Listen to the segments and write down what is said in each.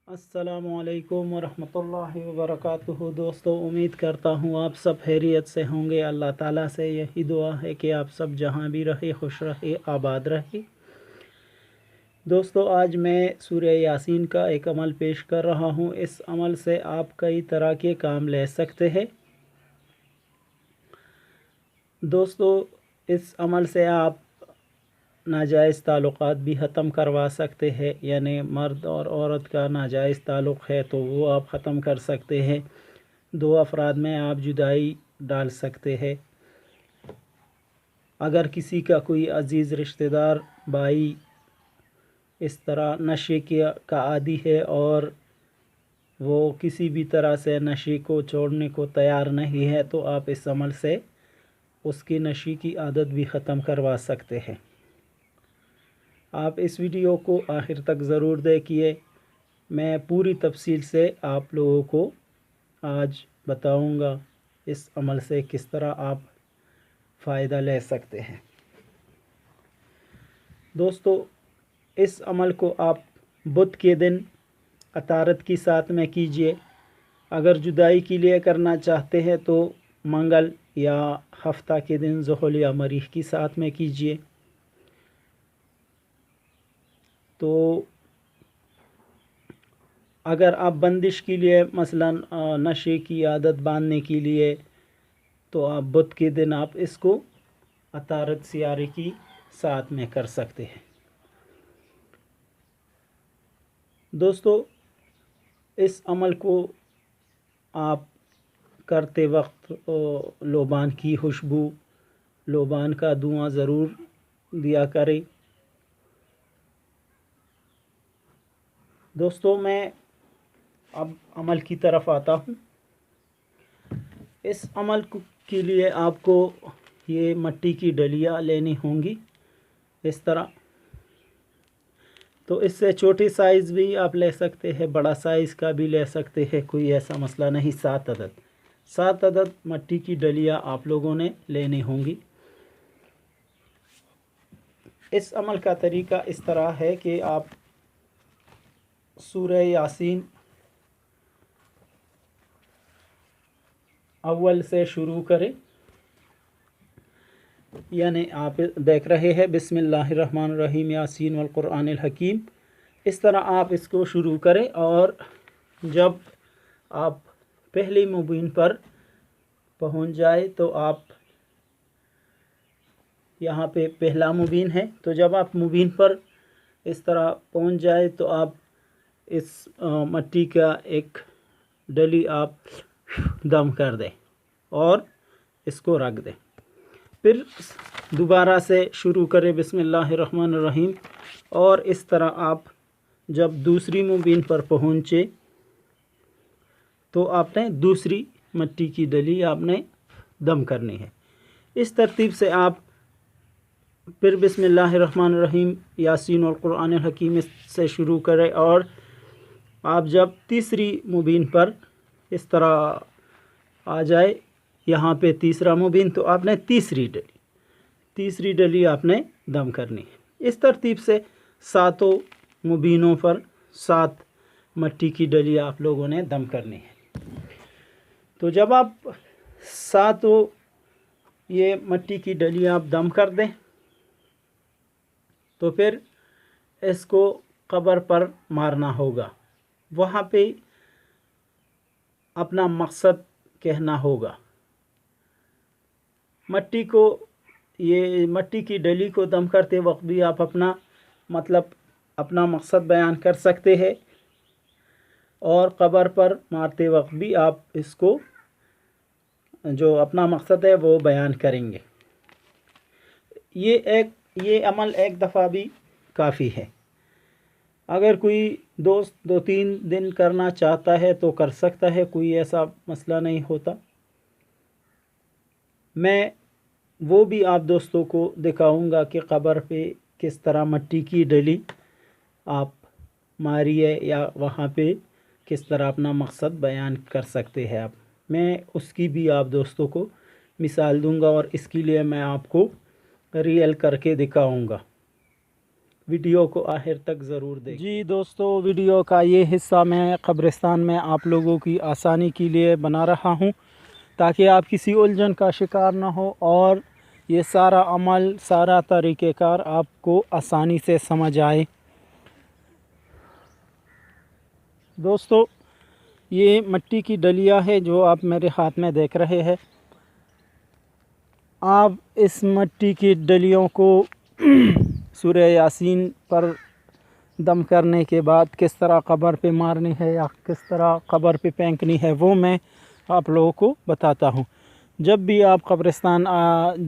السلام علیکم ورحمۃ اللہ وبرکاتہ۔ دوستو، امید کرتا ہوں آپ سب خیریت سے ہوں گے۔ اللہ تعالیٰ سے یہی دعا ہے کہ آپ سب جہاں بھی رہے خوش رہے، آباد رہے۔ دوستو، آج میں سورہ یاسین کا ایک عمل پیش کر رہا ہوں۔ اس عمل سے آپ کئی طرح کے کام لے سکتے ہیں۔ دوستو، اس عمل سے آپ ناجائز تعلقات بھی ختم کروا سکتے ہیں، یعنی مرد اور عورت کا ناجائز تعلق ہے تو وہ آپ ختم کر سکتے ہیں۔ دو افراد میں آپ جدائی ڈال سکتے ہیں۔ اگر کسی کا کوئی عزیز رشتہ دار بھائی اس طرح نشے کا عادی ہے اور وہ کسی بھی طرح سے نشے کو چھوڑنے کو تیار نہیں ہے تو آپ اس عمل سے اس کی نشے کی عادت بھی ختم کروا سکتے ہیں۔ آپ اس ویڈیو کو آخر تک ضرور دیکھیے۔ میں پوری تفصیل سے آپ لوگوں کو آج بتاؤں گا اس عمل سے کس طرح آپ فائدہ لے سکتے ہیں۔ دوستو، اس عمل کو آپ بدھ کے دن عطارد کی ساتھ میں کیجئے۔ اگر جدائی کے لیے کرنا چاہتے ہیں تو منگل یا ہفتہ کے دن زحل یا مریخ کی ساتھ میں کیجئے۔ تو اگر آپ بندش کے لیے مثلا نشے کی عادت باندھنے کے لیے تو آپ بدھ کے دن آپ اس کو عطارد سیارے کی ساتھ میں کر سکتے ہیں۔ دوستو، اس عمل کو آپ کرتے وقت لوبان کی خوشبو، لوبان کا دھواں ضرور دیا کریں۔ دوستو، میں اب عمل کی طرف آتا ہوں۔ اس عمل کے لیے آپ کو یہ مٹی کی ڈلیاں لینی ہوں گی اس طرح۔ تو اس سے چھوٹی سائز بھی آپ لے سکتے ہیں، بڑا سائز کا بھی لے سکتے ہیں، کوئی ایسا مسئلہ نہیں۔ 7 عدد مٹی کی ڈلیاں آپ لوگوں نے لینی ہوں گی۔ اس عمل کا طریقہ اس طرح ہے کہ آپ سورہ یاسین اول سے شروع کریں، یعنی آپ دیکھ رہے ہیں بسم اللہ الرحمن الرحیم یاسین والقرآن الحکیم۔ اس طرح آپ اس کو شروع کریں اور جب آپ پہلی مبین پر پہنچ جائے تو آپ یہاں پہ پہلا مبین ہے، تو جب آپ مبین پر اس طرح پہنچ جائے تو آپ اس مٹی کا ایک ڈلی آپ دم کر دیں اور اس کو رکھ دیں۔ پھر دوبارہ سے شروع کریں بسم اللہ الرحمن الرحیم، اور اس طرح آپ جب دوسری مبین پر پہنچے تو آپ نے دوسری مٹی کی ڈلی آپ نے دم کرنی ہے۔ اس ترتیب سے آپ پھر بسم اللہ الرحمن الرحیم یاسین والقرآن الحکیم سے شروع کریں، اور آپ جب تیسری مبین پر اس طرح آ جائے، یہاں پہ تیسرا مبین، تو آپ نے تیسری ڈلی آپ نے دم کرنی ہے۔ اس ترتیب سے 7 مبینوں پر 7 مٹی کی ڈلی آپ لوگوں نے دم کرنی ہے۔ تو جب آپ 7 یہ مٹی کی ڈلی آپ دم کر دیں تو پھر اس کو قبر پر مارنا ہوگا، وہاں پہ اپنا مقصد کہنا ہوگا۔ مٹی کی ڈلی کو دم کرتے وقت بھی آپ اپنا مقصد بیان کر سکتے ہیں، اور قبر پر مارتے وقت بھی آپ اس کو جو اپنا مقصد ہے وہ بیان کریں گے۔ یہ عمل ایک دفعہ بھی کافی ہے۔ اگر کوئی دوست 2-3 دن کرنا چاہتا ہے تو کر سکتا ہے، کوئی ایسا مسئلہ نہیں ہوتا۔ میں وہ بھی آپ دوستوں کو دکھاؤں گا کہ قبر پہ کس طرح مٹی کی ڈلی آپ ماریے، یا وہاں پہ کس طرح اپنا مقصد بیان کر سکتے ہیں آپ۔ میں اس کی بھی آپ دوستوں کو مثال دوں گا، اور اس کے لیے میں آپ کو ریئل کر کے دکھاؤں گا۔ ویڈیو کو آخر تک ضرور دیکھیں۔ جی دوستو، ویڈیو کا یہ حصہ میں قبرستان میں آپ لوگوں کی آسانی کے لیے بنا رہا ہوں تاکہ آپ کسی الجھن کا شکار نہ ہو اور یہ سارا عمل، سارا طریقہ کار آپ کو آسانی سے سمجھ آئے۔ دوستو، یہ مٹی کی ڈلیا ہے جو آپ میرے ہاتھ میں دیکھ رہے ہیں۔ آپ اس مٹی کی ڈلیوں کو سورہ یاسین پر دم کرنے کے بعد کس طرح قبر پہ مارنی ہے یا کس طرح قبر پہ پھینکنی ہے وہ میں آپ لوگوں کو بتاتا ہوں۔ جب بھی آپ قبرستان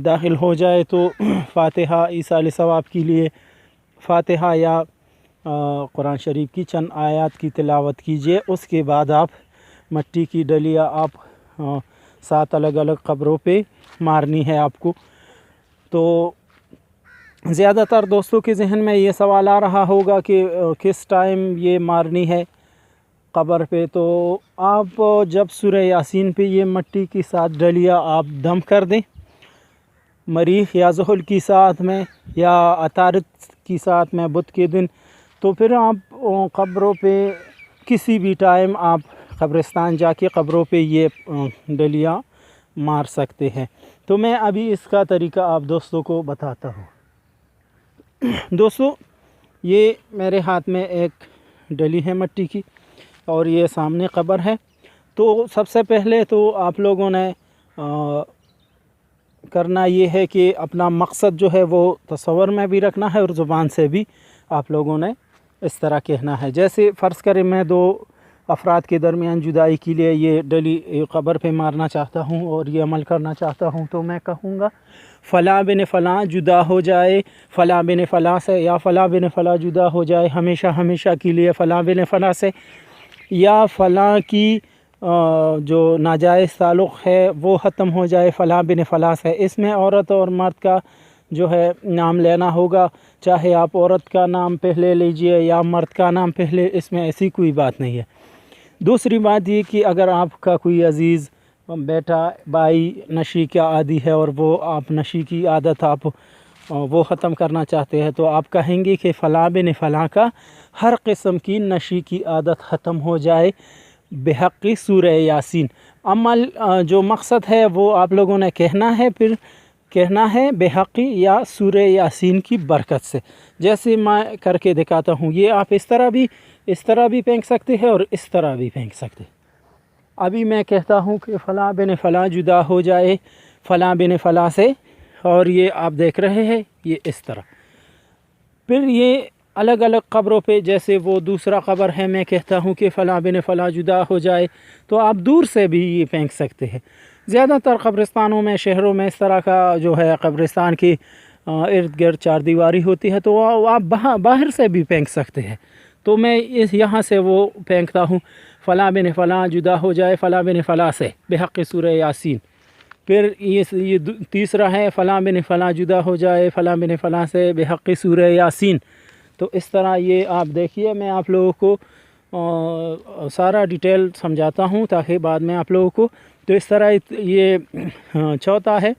داخل ہو جائے تو فاتحہ، ایصال ثواب کے لیے فاتحہ یا قرآن شریف کی چند آیات کی تلاوت کیجیے۔ اس کے بعد آپ مٹی کی ڈلیا آپ 7 الگ الگ قبروں پہ مارنی ہے آپ کو۔ تو زیادہ تر دوستوں کے ذہن میں یہ سوال آ رہا ہوگا کہ کس ٹائم یہ مارنی ہے قبر پہ، تو آپ جب سورہ یاسین پہ یہ مٹی کی 7 ڈلیا آپ دم کر دیں مریخ یا ظہر کی ساتھ میں یا عطارد کی ساتھ میں بدھ کے دن، تو پھر آپ قبروں پہ کسی بھی ٹائم آپ قبرستان جا کے قبروں پہ یہ ڈلیا مار سکتے ہیں۔ تو میں ابھی اس کا طریقہ آپ دوستوں کو بتاتا ہوں۔ دوستو، یہ میرے ہاتھ میں ایک ڈلی ہے مٹی کی اور یہ سامنے قبر ہے۔ تو سب سے پہلے تو آپ لوگوں نے کرنا یہ ہے کہ اپنا مقصد جو ہے وہ تصور میں بھی رکھنا ہے اور زبان سے بھی آپ لوگوں نے اس طرح کہنا ہے۔ جیسے فرض کریں میں 2 افراد کے درمیان جدائی کے لیے یہ ڈلی قبر پہ مارنا چاہتا ہوں اور یہ عمل کرنا چاہتا ہوں، تو میں کہوں گا فلاں بن فلاں جدا ہو جائے فلاں بن فلاں سے، یا فلاں بن فلاں جدا ہو جائے ہمیشہ ہمیشہ کے لیے فلاں بن فلاں سے، یا فلاں کی جو ناجائز تعلق ہے وہ ختم ہو جائے فلاں بن فلاں سے۔ اس میں عورت اور مرد کا جو ہے نام لینا ہوگا، چاہے آپ عورت کا نام پہلے لیجئے یا مرد کا نام پہلے، اس میں ایسی کوئی بات نہیں ہے۔ دوسری بات یہ کہ اگر آپ کا کوئی عزیز بیٹا بھائی نشے کا عادی ہے اور وہ آپ نشے کی عادت آپ وہ ختم کرنا چاہتے ہیں، تو آپ کہیں گے کہ فلاں بن فلاں کا ہر قسم کی نشے کی عادت ختم ہو جائے بحق سورہ یاسین۔ عمل جو مقصد ہے وہ آپ لوگوں نے کہنا ہے، پھر کہنا ہے بحق یا سورہ یاسین کی برکت سے، جیسے میں کر کے دکھاتا ہوں۔ یہ آپ اس طرح بھی پھینک سکتے ہیں اور اس طرح بھی پھینک سکتے ہیں۔ ابھی میں کہتا ہوں کہ فلاں بن فلاں جدا ہو جائے فلاں بن فلاں سے، اور یہ آپ دیکھ رہے ہیں یہ اس طرح۔ پھر یہ الگ الگ قبروں پہ، جیسے وہ دوسرا قبر ہے میں کہتا ہوں کہ فلاں بن فلاں جدا ہو جائے، تو آپ دور سے بھی یہ پھینک سکتے ہیں۔ زیادہ تر قبرستانوں میں، شہروں میں اس طرح کا جو ہے قبرستان کی ارد گرد 4 دیواری ہوتی ہے، تو آپ باہر سے بھی پھینک سکتے ہیں۔ تو میں یہاں سے وہ پھینکتا ہوں فلاں بن فلاں جدا ہو جائے فلاں بن فلاں سے بحق سورہ یاسین۔ پھر یہ تیسرا ہے فلاں بن فلاں جدا ہو جائے فلاں بن فلاں سے بحق سورہ یاسین۔ تو اس طرح یہ آپ دیکھیے، میں آپ لوگوں کو سارا ڈیٹیل سمجھاتا ہوں تاکہ بعد میں آپ لوگوں کو، تو اس طرح یہ چوتھا ہے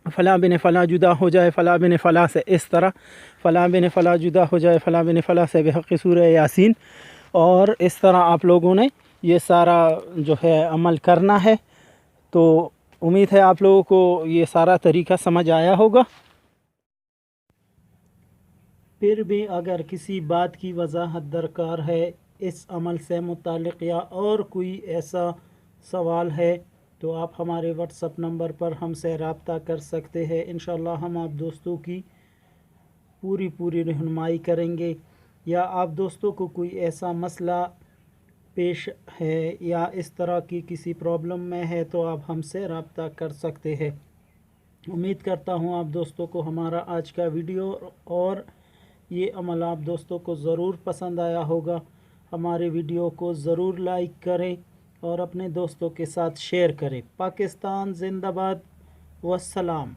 فلاں بن فلاں جدا ہو جائے فلاں بن فلاں سے، اس طرح فلاں بن فلاں جدا ہو جائے فلاں بن فلاں سے بحق سورہ یاسین، اور اس طرح آپ لوگوں نے یہ سارا جو ہے عمل کرنا ہے۔ تو امید ہے آپ لوگوں کو یہ سارا طریقہ سمجھ آیا ہوگا۔ پھر بھی اگر کسی بات کی وضاحت درکار ہے اس عمل سے متعلق یا اور کوئی ایسا سوال ہے، تو آپ ہمارے واٹس ایپ نمبر پر ہم سے رابطہ کر سکتے ہیں۔ انشاءاللہ ہم آپ دوستوں کی پوری رہنمائی کریں گے، یا آپ دوستوں کو کوئی ایسا مسئلہ پیش ہے یا اس طرح کی کسی پرابلم میں ہے تو آپ ہم سے رابطہ کر سکتے ہیں۔ امید کرتا ہوں آپ دوستوں کو ہمارا آج کا ویڈیو اور یہ عمل آپ دوستوں کو ضرور پسند آیا ہوگا۔ ہمارے ویڈیو کو ضرور لائک کریں اور اپنے دوستوں کے ساتھ شیئر کریں۔ پاکستان زندہ باد، والسلام۔